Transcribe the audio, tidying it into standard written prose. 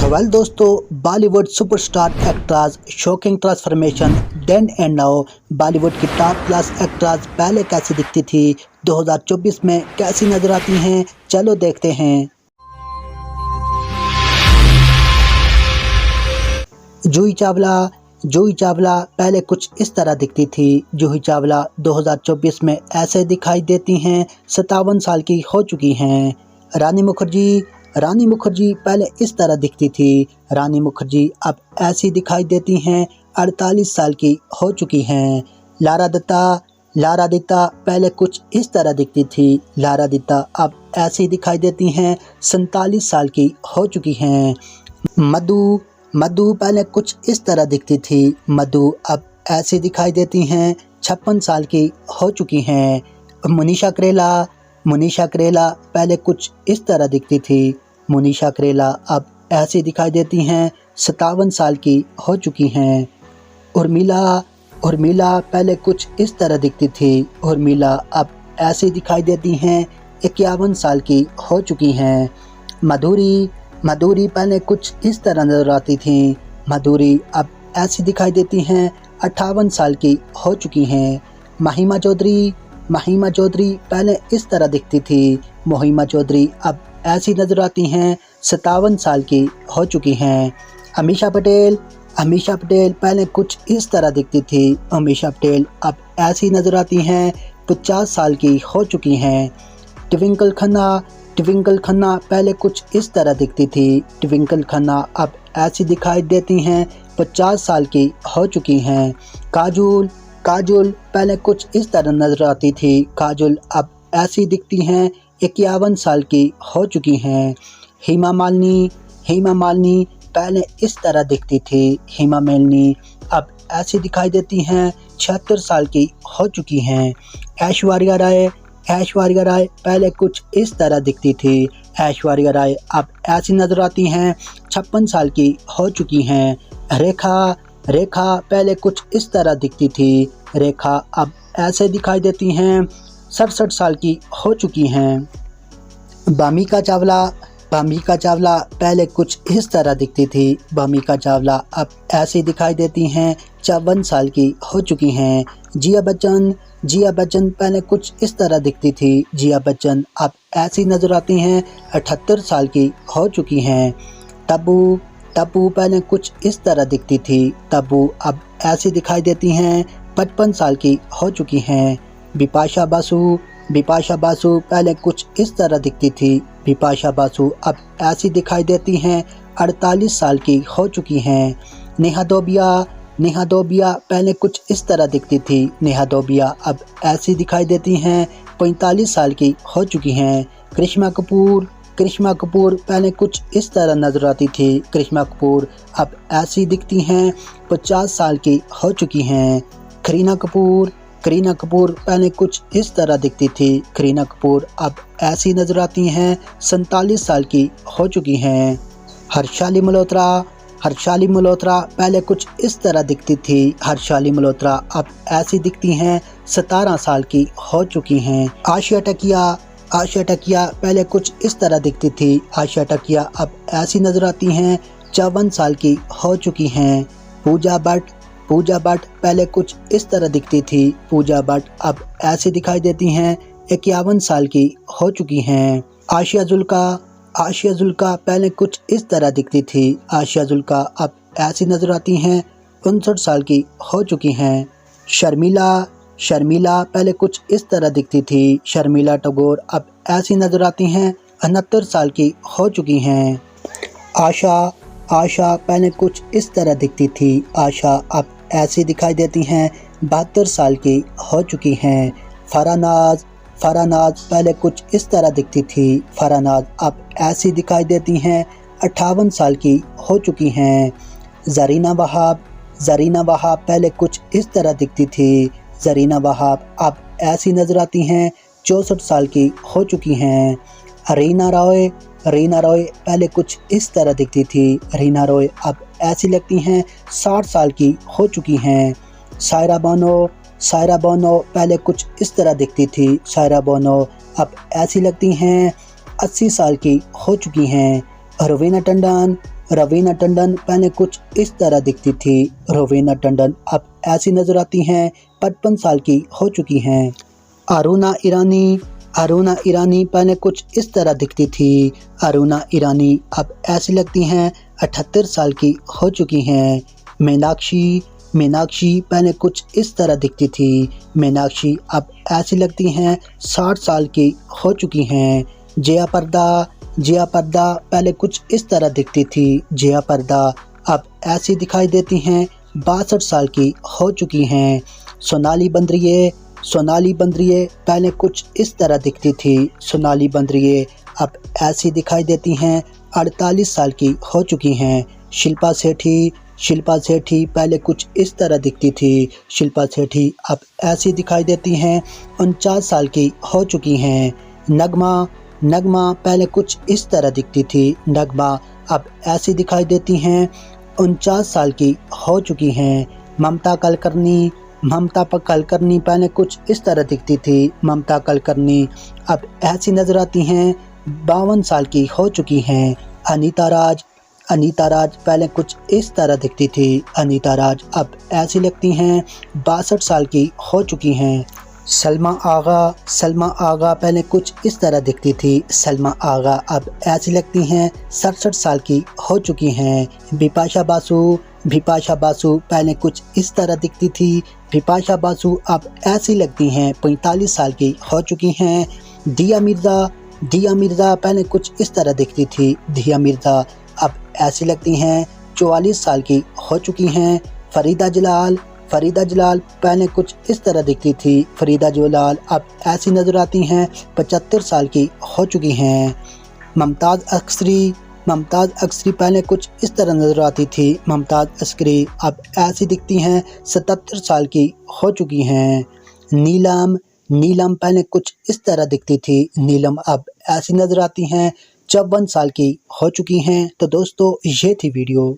Well दोस्तों, Bollywood superstar actress shocking transformation then and now. Bollywood की top class actress पहले कैसी दिखती थी, 2024 में कैसी नजर आती हैं, चलो देखते हैं। जूही चावला पहले कुछ इस तरह दिखती थी। जूही चावला 2024 में ऐसे दिखाई देती हैं, 57 साल की हो चुकी हैं। रानी मुखर्जी पहले इस तरह दिखती थी। रानी मुखर्जी अब ऐसी दिखाई देती हैं, 48 साल की हो चुकी हैं। लारा दत्ता पहले कुछ इस तरह दिखती थी। लारा दत्ता अब ऐसी दिखाई देती हैं, 47 साल की हो चुकी हैं। मधु पहले कुछ इस तरह दिखती थी। मधु अब ऐसी दिखाई देती हैं, 56 साल की हो चुकी हैं। मनीषा करेला पहले कुछ इस तरह दिखती थी। मनीषा करेला अब ऐसी दिखाई देती हैं, 57 साल की हो चुकी हैं। उर्मिला पहले कुछ इस तरह दिखती थी। उर्मिला अब ऐसी दिखाई देती हैं, 51 साल की हो चुकी हैं। माधुरी पहले कुछ इस तरह नजर आती थी। माधुरी अब ऐसी दिखाई देती हैं, 58 साल की हो चुकी हैं। महिमा चौधरी पहले इस तरह दिखती थी। महिमा चौधरी अब ऐसी नजर आती हैं, 57 साल की हो चुकी हैं। अमीषा पटेल पहले कुछ इस तरह दिखती थी। अमीषा पटेल अब ऐसी नजर आती हैं, 50 साल की हो चुकी हैं। ट्विंकल खन्ना पहले कुछ इस तरह दिखती थी। ट्विंकल खन्ना अब ऐसी दिखाई देती हैं, 50 साल की हो चुकी हैं। काजोल पहले कुछ इस तरह नजर आती थी। काजोल अब ऐसी दिखती हैं, 51 साल की हो चुकी हैं। हेमा मालिनी पहले इस तरह दिखती थी। हेमा मालिनी अब ऐसी दिखाई देती हैं, 76 साल की हो चुकी हैं। ऐश्वर्या राय पहले कुछ इस तरह दिखती थी। ऐश्वर्या राय अब ऐसी नजर आती हैं, 56 साल की हो चुकी हैं। रेखा पहले कुछ इस तरह दिखती थी। रेखा अब ऐसे दिखाई देती हैं, 67 साल की हो चुकी हैं। भामिका चावला पहले कुछ इस तरह दिखती थी। भामिका चावला अब ऐसी दिखाई देती हैं, 54 साल की हो चुकी हैं। जिया बच्चन पहले कुछ इस तरह दिखती थी। जिया बच्चन अब ऐसी नजर आती हैं, 78 साल की हो चुकी हैं। तब्बू पहले कुछ इस तरह दिखती थी। तब्बू अब ऐसी दिखाई देती हैं, 55 साल की हो चुकी हैं। बिपाशा बासु पहले कुछ इस तरह दिखती थी। बिपाशा बासु अब ऐसी दिखाई देती हैं, 48 साल की हो चुकी हैं। नेहा धोबिया पहले कुछ इस तरह दिखती थी। नेहा धोबिया अब ऐसी दिखाई देती हैं, 45 साल की हो चुकी हैं। करिश्मा कपूर पहले कुछ इस तरह नजर आती थी। करिश्मा कपूर अब ऐसी दिखती हैं, 50 साल की हो चुकी हैं। करीना कपूर पहले कुछ इस तरह दिखती थी। करीना कपूर अब ऐसी नजर आती हैं, 47 साल की हो चुकी हैं। हर्षाली मल्होत्रा पहले कुछ इस तरह दिखती थी। हर्षाली मल्होत्रा अब ऐसी दिखती हैं, 17 साल की हो चुकी हैं। आशिया टकिया पहले कुछ इस तरह दिखती थी। आशिया टकिया अब ऐसी नजर आती हैं, 54 साल की हो चुकी हैं। पूजा भट्ट पहले कुछ इस तरह दिखती थी। पूजा भट्ट अब ऐसी दिखाई देती हैं, 51 साल की हो चुकी हैं। आशिया जुल्का पहले कुछ इस तरह दिखती थी। आशिया जुल्का अब ऐसी नजर आती हैं, 59 साल की हो चुकी हैं। शर्मिला पहले कुछ इस तरह दिखती थी। शर्मिला टैगोर अब ऐसी नजर आती हैं, 69 साल की हो चुकी हैं। आशा पहले कुछ इस तरह दिखती थी। आशा अब ऐसी दिखाई देती हैं, 72 साल की हो चुकी हैं। फरानाज पहले कुछ इस तरह दिखती थी। फरानाज अब ऐसी दिखाई देती हैं, 58 साल की हो चुकी हैं। जरीना वहाब पहले कुछ इस तरह दिखती थी। जरीना वहाब अब ऐसी नजर आती हैं, 64 साल की हो चुकी हैं। रीना रॉय पहले कुछ इस तरह दिखती थी। रीना रॉय अब ऐसी लगती हैं, 60 साल की हो चुकी हैं। सायरा बानो पहले कुछ इस तरह दिखती थी। सायरा बानो अब ऐसी लगती हैं, 80 साल की हो चुकी हैं। रवीना रवीना टंडन पहले कुछ इस तरह दिखती थी। रवीना टंडन अब ऐसी नजर आती हैं, 55 साल की हो चुकी हैं। अरुणा ईरानी पहले कुछ इस तरह दिखती थी। अरुणा ईरानी अब ऐसी लगती हैं, 78 साल की हो चुकी हैं। मीनाक्षी पहले कुछ इस तरह दिखती थी। मीनाक्षी अब ऐसी लगती हैं, 60 साल की हो चुकी हैं। जया पर्दा पहले कुछ इस तरह दिखती थी। जया पर्दा अब ऐसी दिखाई देती हैं, 62 साल की हो चुकी हैं। सोनाली बंद्रिये पहले कुछ इस तरह दिखती थी। सोनाली बंद्रिये अब ऐसी दिखाई देती हैं, 48 साल की हो चुकी हैं। शिल्पा सेठी पहले कुछ इस तरह दिखती थी। शिल्पा सेठी अब ऐसी दिखाई देती हैं, 49 साल की हो चुकी हैं। नगमा पहले कुछ इस तरह दिखती थी। नगमा अब ऐसी दिखाई देती हैं, 49 साल की हो चुकी हैं। ममता कलकर्नी पहले कुछ इस तरह दिखती थी। ममता कलकर्नी अब ऐसी नजर आती हैं, 52 साल की हो चुकी हैं। अनीता राज पहले कुछ इस तरह दिखती थी। अनीता राज अब ऐसी लगती हैं, 62 साल की हो चुकी हैं। सलमा आगा पहले कुछ इस तरह दिखती थी। सलमा आगा अब ऐसी लगती हैं, 67 साल की हो चुकी हैं। बिपाशा बासु पहले कुछ इस तरह दिखती थी। बिपाशा बासु अब ऐसी लगती हैं, 45 साल की हो चुकी हैं। दिया मिर्ज़ा पहले कुछ इस तरह दिखती थी। दिया मिर्ज़ा अब ऐसी लगती हैं, 44 साल की हो चुकी हैं। फरीदा जलाल पहले कुछ इस तरह दिखती थी। फरीदा जलाल अब ऐसी नजर आती हैं, 75 साल की हो चुकी हैं। मुमताज़ अक्सरी पहले कुछ इस तरह नजर आती थी। मुमताज़ अक्सरी अब ऐसी दिखती हैं, 77 साल की हो चुकी हैं। नीलम पहले कुछ इस तरह दिखती थी। नीलम अब ऐसी नजर आती हैं, 54 साल की हो चुकी हैं। तो दोस्तों ये थी वीडियो।